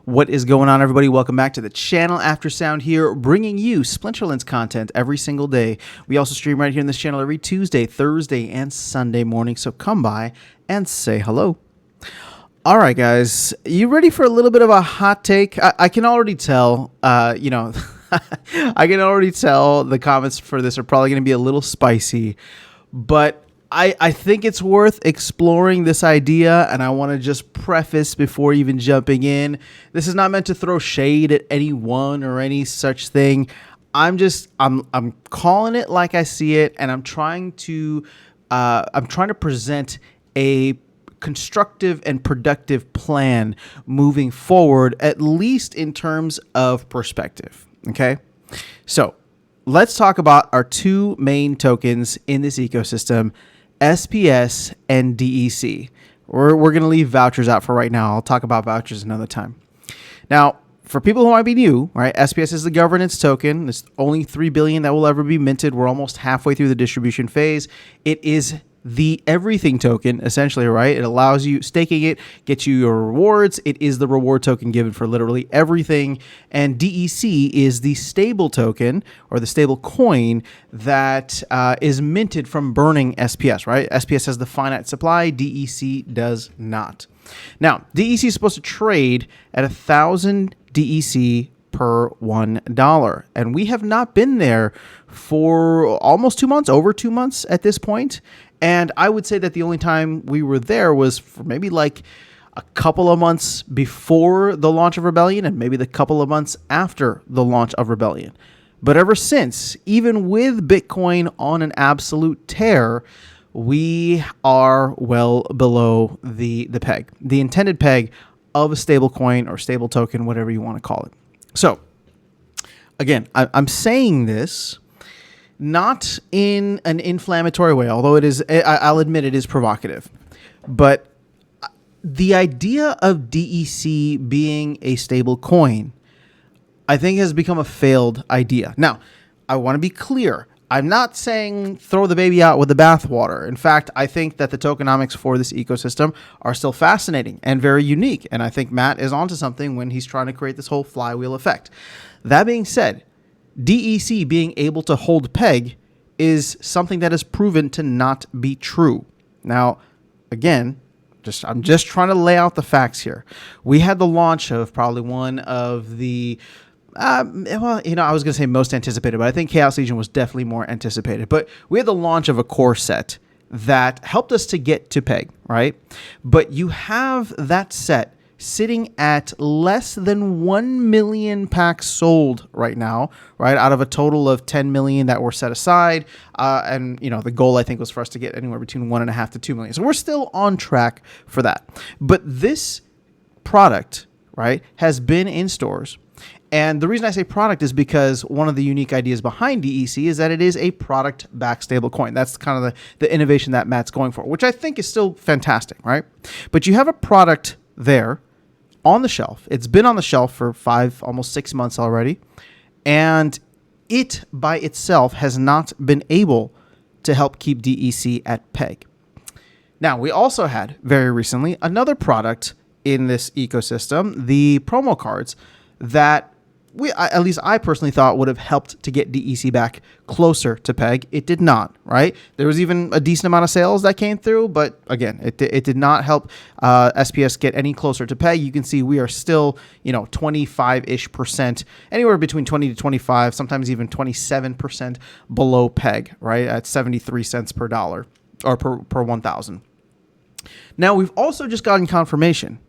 What is going on, everybody? Welcome back to the channel. After Sound here, bringing you Splinterlands content every single day. We also stream right here in this channel every Tuesday, Thursday, and Sunday morning, so come by and say hello. All right, guys, you ready for a little bit of a hot take? I can already tell, I can already tell the comments for this are probably going to be a little spicy, but I think it's worth exploring this idea, and I want to just preface before even jumping in. This is not meant to throw shade at anyone or any such thing. I'm calling it like I see it, and I'm trying to present a constructive and productive plan moving forward, at least in terms of perspective. Okay, so let's talk about our two main tokens in this ecosystem, SPS and DEC. We're going to leave vouchers out for right now. I'll talk about vouchers another time. Now, for people who might be new, right, SPS is the governance token. There's only 3 billion that will ever be minted. We're almost halfway through the distribution phase. It is the everything token, essentially, right? It allows you, staking it gets you your rewards. It is the reward token given for literally everything. And DEC is the stable token, or the stable coin, that is minted from burning SPS, right? SPS has the finite supply, DEC does not. Now, DEC is supposed to trade at 1,000 DEC per $1. And we have not been there for almost 2 months, over 2 months at this point. And I would say that the only time we were there was for maybe like a couple of months before the launch of Rebellion and maybe the couple of months after the launch of Rebellion. But ever since, even with Bitcoin on an absolute tear, we are well below the peg, the intended peg of a stable coin or stable token, whatever you want to call it. So again, I'm saying this not in an inflammatory way, although it is, I'll admit it is provocative. But the idea of DEC being a stable coin, I think, has become a failed idea. Now, I want to be clear. I'm not saying throw the baby out with the bathwater. In fact, I think that the tokenomics for this ecosystem are still fascinating and very unique. And I think Matt is onto something when he's trying to create this whole flywheel effect. That being said, DEC being able to hold peg is something that is proven to not be true. Now, again, I'm just trying to lay out the facts here. We had the launch of probably one of the, I was going to say most anticipated, but I think Chaos Legion was definitely more anticipated. But we had the launch of a core set that helped us to get to peg, right? But you have that set sitting at less than 1 million packs sold right now, right? Out of a total of 10 million that were set aside. And, the goal, I think, was for us to get anywhere between 1.5 to 2 million. So we're still on track for that. But this product, right, has been in stores. And the reason I say product is because one of the unique ideas behind DEC is that it is a product-backed stablecoin. That's kind of the innovation that Matt's going for, which I think is still fantastic, right? But you have a product there on the shelf. It's been on the shelf for 5, almost 6 months already. And it by itself has not been able to help keep DEC at peg. Now, we also had very recently another product in this ecosystem, the promo cards, that at least I personally thought would have helped to get DEC back closer to peg. It did not, right? There was even a decent amount of sales that came through, but again, it did not help SPS get any closer to peg. You can see we are still, 25-ish%, anywhere between 20 to 25, sometimes even 27% below peg, right? At 73 cents per dollar or per 1,000. Now, we've also just gotten confirmation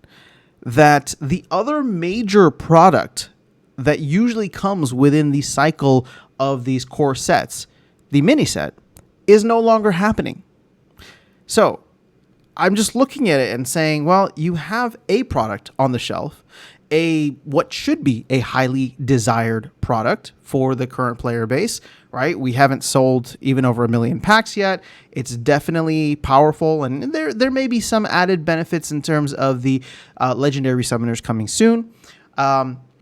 that the other major product that usually comes within the cycle of these core sets, the mini set, is no longer happening. So I'm just looking at it and saying, well, you have a product on the shelf, what should be a highly desired product for the current player base, right? We haven't sold even over 1 million packs yet. It's definitely powerful, and there may be some added benefits in terms of the legendary summoners coming soon.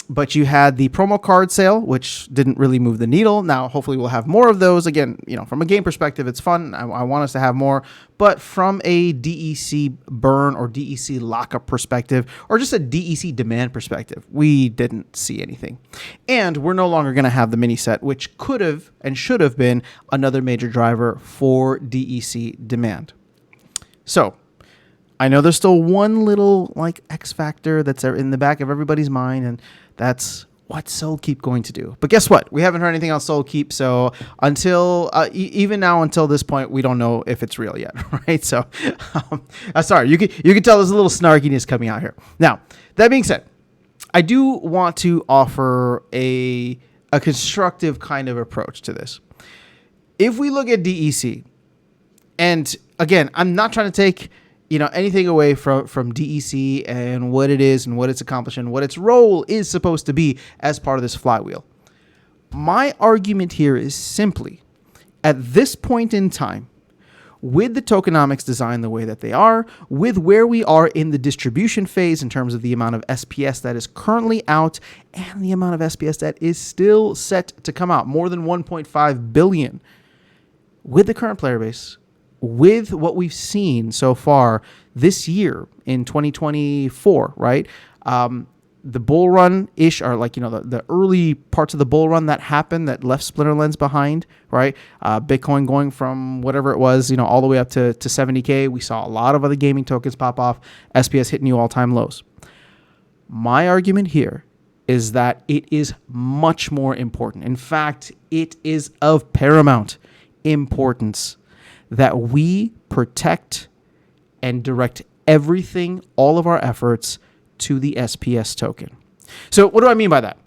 But you had the promo card sale, which didn't really move the needle. Now, hopefully we'll have more of those. Again, from a game perspective, it's fun. I want us to have more. But from a DEC burn or DEC lockup perspective, or just a DEC demand perspective, we didn't see anything. And we're no longer going to have the mini set, which could have and should have been another major driver for DEC demand. So I know there's still one little X factor that's in the back of everybody's mind, and that's what's SoulKeep going to do. But guess what? We haven't heard anything on SoulKeep, so until even now, until this point, we don't know if it's real yet, right? So, sorry, you can tell there's a little snarkiness coming out here. Now, that being said, I do want to offer a constructive kind of approach to this. If we look at DEC, and again, I'm not trying to take anything away from DEC and what it is and what it's accomplished and what its role is supposed to be as part of this flywheel. My argument here is simply, at this point in time, with the tokenomics design the way that they are, with where we are in the distribution phase in terms of the amount of SPS that is currently out and the amount of SPS that is still set to come out, more than 1.5 billion, with the current player base, with what we've seen so far this year in 2024, right? The bull run-ish are the early parts of the bull run that happened that left Splinterlands behind, right? Bitcoin going from whatever it was, all the way up to 70K. We saw a lot of other gaming tokens pop off, SPS hitting new all-time lows. My argument here is that it is much more important. In fact, it is of paramount importance that we protect and direct everything, all of our efforts, to the SPS token. So what do I mean by that?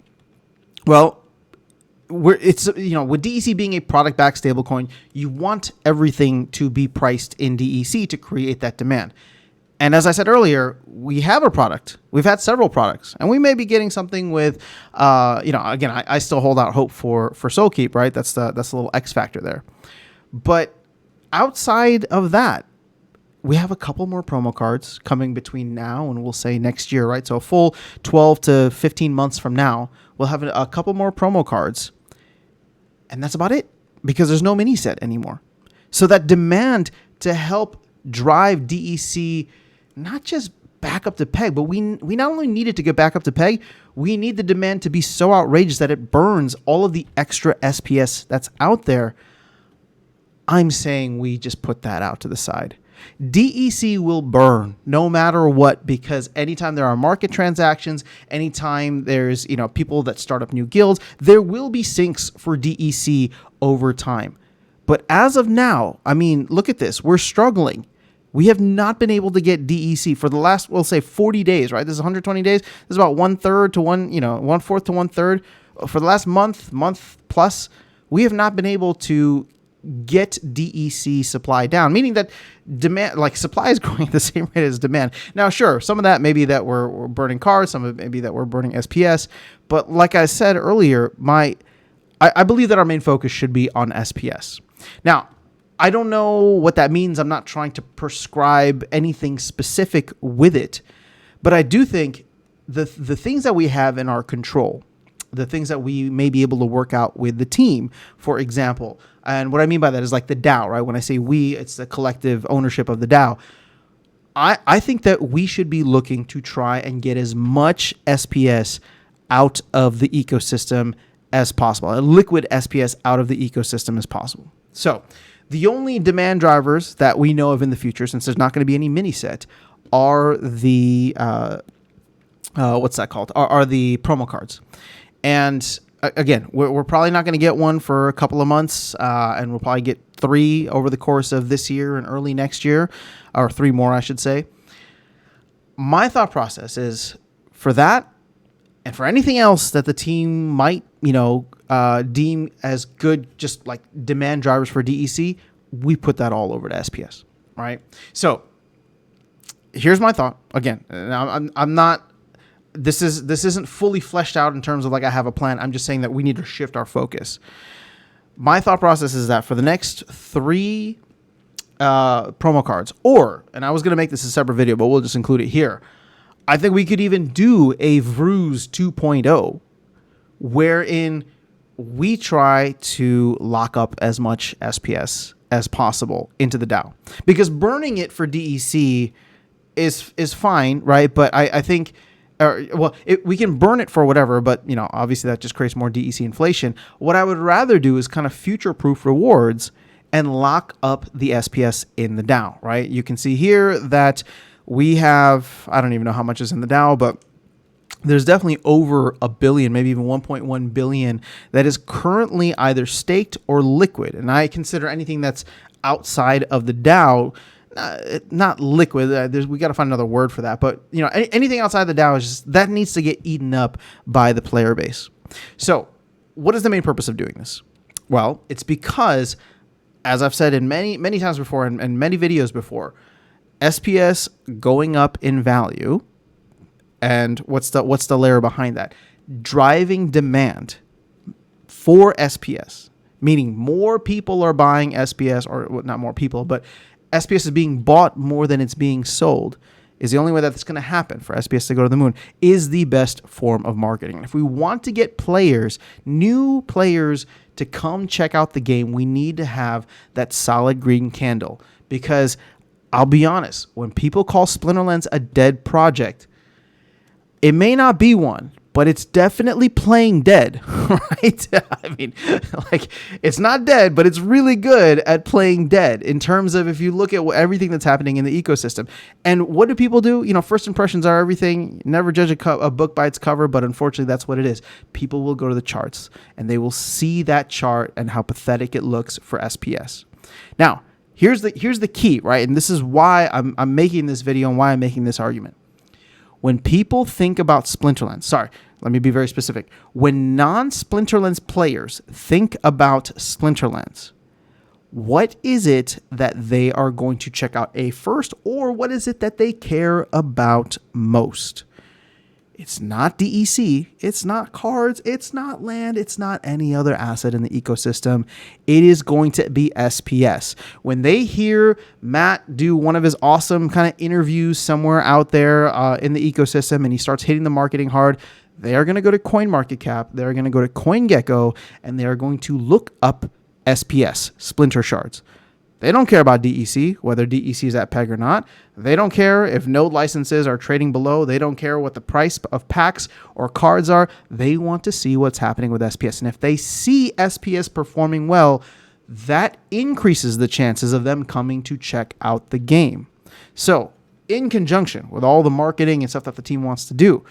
Well, with DEC being a product-backed stablecoin, you want everything to be priced in DEC to create that demand. And as I said earlier, we have a product. We've had several products, and we may be getting something with, again, I still hold out hope for SoulKeep, right? That's the little X factor there. But outside of that, we have a couple more promo cards coming between now and we'll say next year, right? So a full 12 to 15 months from now, we'll have a couple more promo cards. And that's about it, because there's no mini set anymore. So that demand to help drive DEC not just back up to peg, but we not only need it to get back up to peg, we need the demand to be so outrageous that it burns all of the extra SPS that's out there. I'm saying we just put that out to the side. DEC will burn no matter what, because anytime there are market transactions, anytime there's people that start up new guilds, there will be sinks for DEC over time. But as of now, look at this. We're struggling. We have not been able to get DEC for the last, we'll say 40 days, right? This is 120 days. This is about 1/3 to 1/4 to 1/3. For the last month plus, we have not been able to get DEC supply down, meaning that demand, supply is growing at the same rate as demand. Now, sure, some of that may be that we're burning cards, some of it may be that we're burning SPS, but like I said earlier, I believe that our main focus should be on SPS. Now, I don't know what that means. I'm not trying to prescribe anything specific with it, but I do think the things that we have in our control, the things that we may be able to work out with the team, for example. And what I mean by that is like the DAO, right? When I say we, it's the collective ownership of the DAO. I think that we should be looking to try and get as much SPS out of the ecosystem as possible, a liquid SPS out of the ecosystem as possible. So the only demand drivers that we know of in the future, since there's not going to be any mini set, are the, what's that called? Are the promo cards. And again, we're probably not going to get one for a couple of months, and we'll probably get 3 over the course of this year and early next year, or 3 more, I should say. My thought process is for that and for anything else that the team might, deem as good, just like demand drivers for DEC, we put that all over to SPS, right? So here's my thought. Again, I'm not. This isn't fully fleshed out in terms of like I have a plan. I'm just saying that we need to shift our focus. My thought process is that for the next 3 promo cards, and I was going to make this a separate video, but we'll just include it here. I think we could even do a Vruz 2.0 wherein we try to lock up as much SPS as possible into the DAO, because burning it for DEC is fine, right? But I think, we can burn it for whatever, but obviously that just creates more DEC inflation. What I would rather do is kind of future-proof rewards and lock up the SPS in the DAO, right? You can see here that we have, I don't even know how much is in the DAO, but there's definitely over a billion, maybe even 1.1 billion that is currently either staked or liquid. And I consider anything that's outside of the DAO not liquid. We got to find another word for that. But anything outside the DAO is just, that needs to get eaten up by the player base. So what is the main purpose of doing this? Well, it's because, as I've said in many times before and many videos before, SPS going up in value. And what's the layer behind that? Driving demand for SPS, meaning more people are buying SPS, or not more people, but SPS is being bought more than it's being sold, is the only way that's going to happen for SPS to go to the moon, is the best form of marketing. And if we want to get players, new players, to come check out the game, we need to have that solid green candle. Because I'll be honest, when people call Splinterlands a dead project, it may not be one, but it's definitely playing dead, right? I mean, it's not dead, but it's really good at playing dead in terms of if you look at everything that's happening in the ecosystem. And what do people do? First impressions are everything. Never judge a book by its cover, but unfortunately, that's what it is. People will go to the charts, and they will see that chart and how pathetic it looks for SPS. Now, here's the key, right? And this is why I'm making this video and why I'm making this argument. When people think about Splinterlands, let me be very specific. When non-Splinterlands players think about Splinterlands, what is it that they are going to check out first, or what is it that they care about most? It's not DEC, it's not cards, it's not land, it's not any other asset in the ecosystem. It is going to be SPS. When they hear Matt do one of his awesome kind of interviews somewhere out there in the ecosystem, and he starts hitting the marketing hard, they are going to go to CoinMarketCap, they're going to go to CoinGecko, and they are going to look up SPS, Splinter Shards. They don't care about DEC, whether DEC is at peg or not. They don't care if node licenses are trading below. They don't care what the price of packs or cards are. They want to see what's happening with SPS. And if they see SPS performing well, that increases the chances of them coming to check out the game. So, in conjunction with all the marketing and stuff that the team wants to do,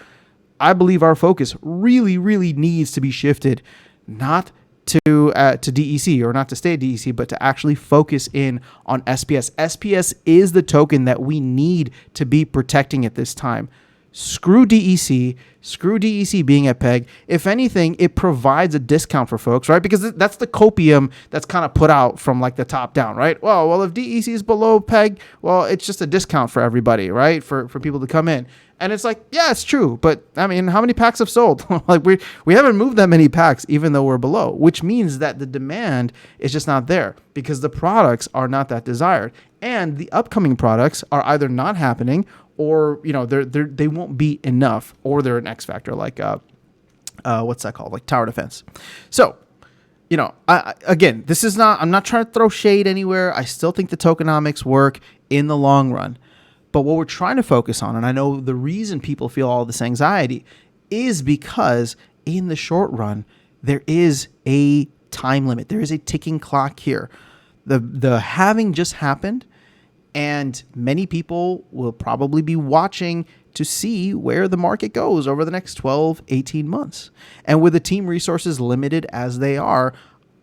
I believe our focus really, really needs to be shifted, not to DEC, or not to stay at DEC, but to actually focus in on SPS. SPS is the token that we need to be protecting at this time. Screw DEC being at peg. If anything, it provides a discount for folks, right? Because that's the copium that's kind of put out from like the top down, right? Well, if DEC is below peg, well, it's just a discount for everybody, right? For people to come in. And it's like, yeah, it's true. But I mean, how many packs have sold? Like we haven't moved that many packs, even though we're below, which means that the demand is just not there because the products are not that desired. And the upcoming products are either not happening, or they won't be enough, or they're an X factor, like what's that called, like tower defense. So again, I'm not trying to throw shade anywhere. I still think the tokenomics work in the long run, but what we're trying to focus on, and I know the reason people feel all this anxiety, is because in the short run there is a time limit. There is a ticking clock here. The halving just happened. And many people will probably be watching to see where the market goes over the next 12, 18 months. And with the team resources limited as they are,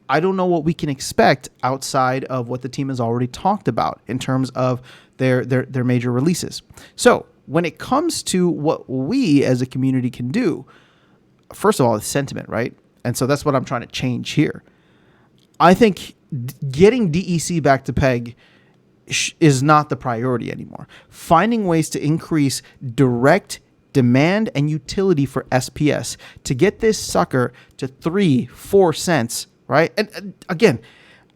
I don't know what we can expect outside of what the team has already talked about in terms of their major releases. So when it comes to what we as a community can do, first of all, it's sentiment, right? And so that's what I'm trying to change here. I think getting DEC back to peg is not the priority anymore. Finding ways to increase direct demand and utility for SPS to get this sucker to 3-4 cents, right? And again,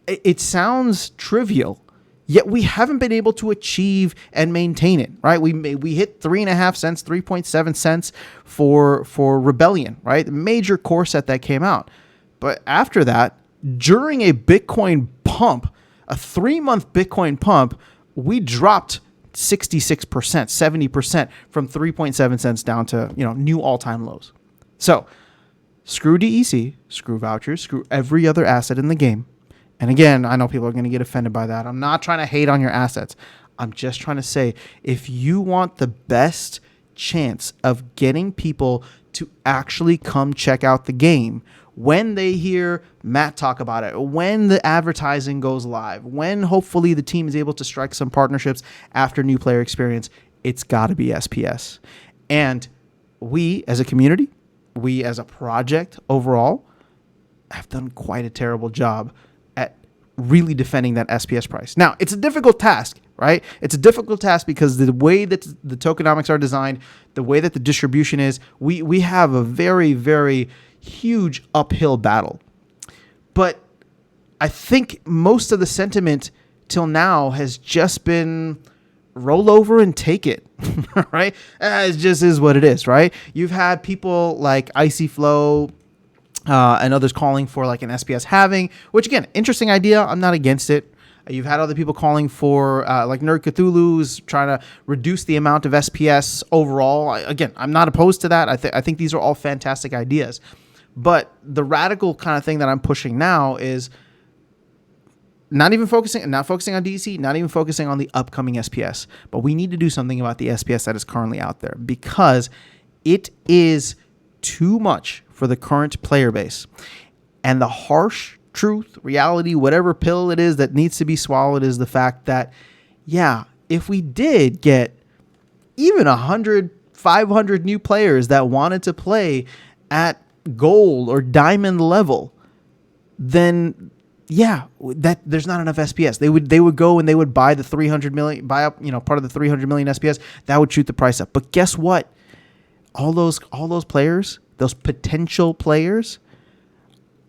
it sounds trivial Yet we haven't been able to achieve and maintain it, right? We hit 3.5 cents, 3.7 cents for Rebellion, right? The major core set that came out. But after that, during a Bitcoin pump, a 3-month Bitcoin pump, we dropped 66%, 70% from 3.7 cents down to, new all-time lows. So screw DEC, screw vouchers, screw every other asset in the game. And again, I know people are going to get offended by that. I'm not trying to hate on your assets. I'm just trying to say, if you want the best chance of getting people to actually come check out the game, when they hear Matt talk about it, when the advertising goes live, when hopefully the team is able to strike some partnerships after new player experience, it's got to be SPS. And we as a community, we as a project overall, have done quite a terrible job at really defending that SPS price. Now, it's a difficult task, right? It's a difficult task because the way that the tokenomics are designed, the way that the distribution is, we have a very, very huge uphill battle. But I think most of the sentiment till now has just been roll over and take it, right? It just is what it is, right? You've had people like Icy Flow, and others calling for like an SPS halving, which again, interesting idea. I'm not against it. You've had other people calling for like Nerd Cthulhu's trying to reduce the amount of SPS overall. Again, I'm not opposed to that. I think these are all fantastic ideas. But the radical kind of thing that I'm pushing now is not focusing on DC, not even focusing on the upcoming SPS. But we need to do something about the SPS that is currently out there because it is too much for the current player base. And the harsh truth, reality, whatever pill it is that needs to be swallowed is the fact that, yeah, if we did get even 100, 500 new players that wanted to play at gold or diamond level, then yeah, that there's not enough SPS. They would go and they would buy the 300 million, buy up, part of the 300 million SPS. That would shoot the price up. But guess what? All those players, those potential players,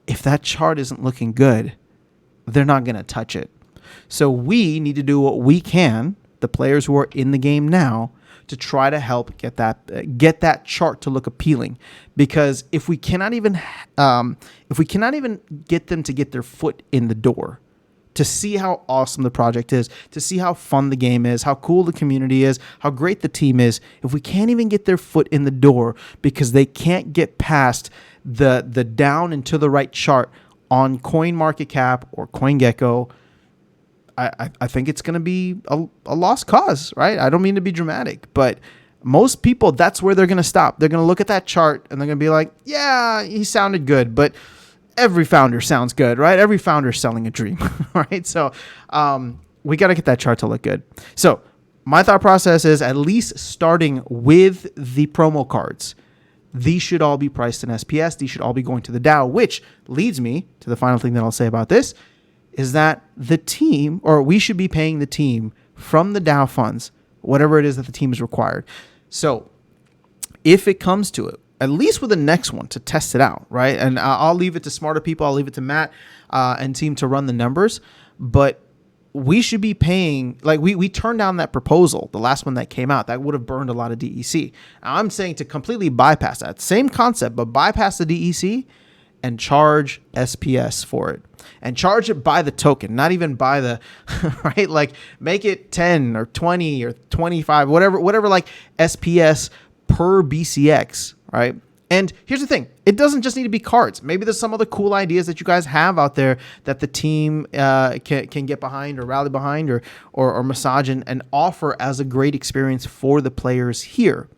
if that chart isn't looking good, they're not going to touch it. So we need to do what we can, the players who are in the game now, to try to help get that chart to look appealing. Because if we cannot even get them to get their foot in the door, to see how awesome the project is, to see how fun the game is, how cool the community is, how great the team is, if we can't even get their foot in the door because they can't get past the down and to the right chart on CoinMarketCap or CoinGecko, I think it's going to be a lost cause, right? I don't mean to be dramatic, but most people, that's where they're going to stop. They're going to look at that chart and they're going to be like, yeah, he sounded good, but every founder sounds good, right? Every founder is selling a dream, right? So we got to get that chart to look good. So my thought process is at least starting with the promo cards. These should all be priced in SPS. These should all be going to the DAO, which leads me to the final thing that I'll say about this, is that the team, or we should be paying the team from the DAO funds, whatever it is that the team is required. So if it comes to it, at least with the next one to test it out, right? And I'll leave it to smarter people. I'll leave it to Matt and team to run the numbers. But we should be paying, like we turned down that proposal, the last one that came out, that would have burned a lot of DEC. Now, I'm saying to completely bypass that. Same concept, but bypass the DEC and charge SPS for it. And charge it by the token, not even by the, right? Like make it 10 or 20 or 25, whatever like SPS per BCX, right? And here's the thing. It doesn't just need to be cards. Maybe there's some other cool ideas that you guys have out there that the team can get behind or rally behind or massage and offer as a great experience for the players here.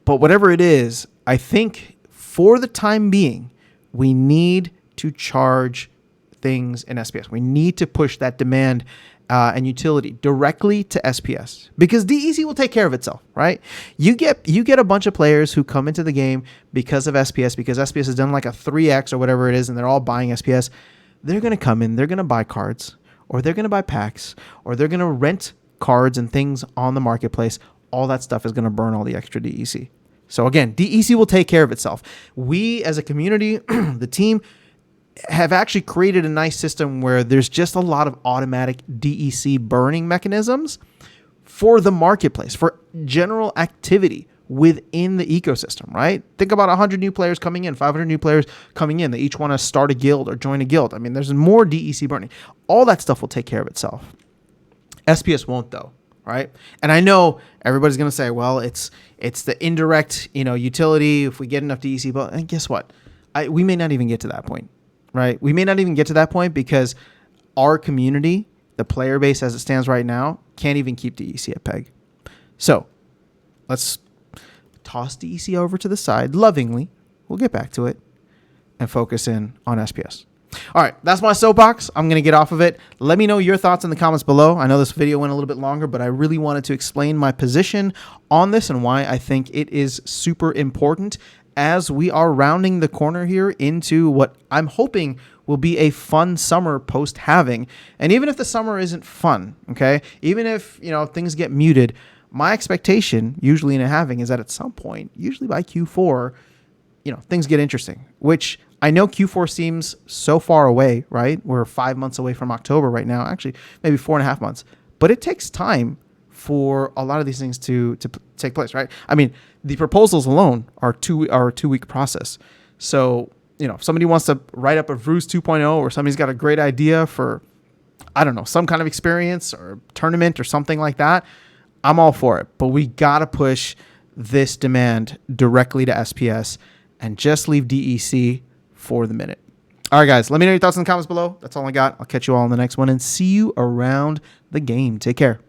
But whatever it is, I think for the time being, we need to charge things in SPS. We need to push that demand and utility directly to SPS because DEC will take care of itself, right? You get a bunch of players who come into the game because of SPS, because SPS has done like a 3x or whatever it is, and they're all buying SPS. They're going to come in, they're going to buy cards, or they're going to buy packs, or they're going to rent cards and things on the marketplace. All that stuff is going to burn all the extra DEC. So again, DEC will take care of itself. We as a community, the team, have actually created a nice system where there's just a lot of automatic DEC burning mechanisms for the marketplace, for general activity within the ecosystem, right? Think about 100 new players coming in, 500 new players coming in. They each want to start a guild or join a guild. I mean, there's more DEC burning. All that stuff will take care of itself. SPS won't, though, right? And I know everybody's going to say, well, it's the indirect, utility. If we get enough DEC, but and guess what? We may not even get to that point, right? We may not even get to that point because our community, the player base as it stands right now, can't even keep DEC at peg. So let's toss DEC over to the side lovingly. We'll get back to it and focus in on SPS. All right, that's my soapbox. I'm going to get off of it. Let me know your thoughts in the comments below. I know this video went a little bit longer, but I really wanted to explain my position on this and why I think it is super important as we are rounding the corner here into what I'm hoping will be a fun summer post-halving. And even if the summer isn't fun, okay, even if, things get muted, my expectation usually in a halving is that at some point, usually by Q4, things get interesting, which I know Q4 seems so far away, right? We're 5 months away from October right now, actually maybe 4.5 months, but it takes time for a lot of these things to take place, right? I mean, the proposals alone are a 2-week process. So, if somebody wants to write up a Vruz 2.0 or somebody's got a great idea for, I don't know, some kind of experience or tournament or something like that, I'm all for it. But we got to push this demand directly to SPS and just leave DEC for the minute. All right, guys, let me know your thoughts in the comments below. That's all I got. I'll catch you all in the next one and see you around the game. Take care.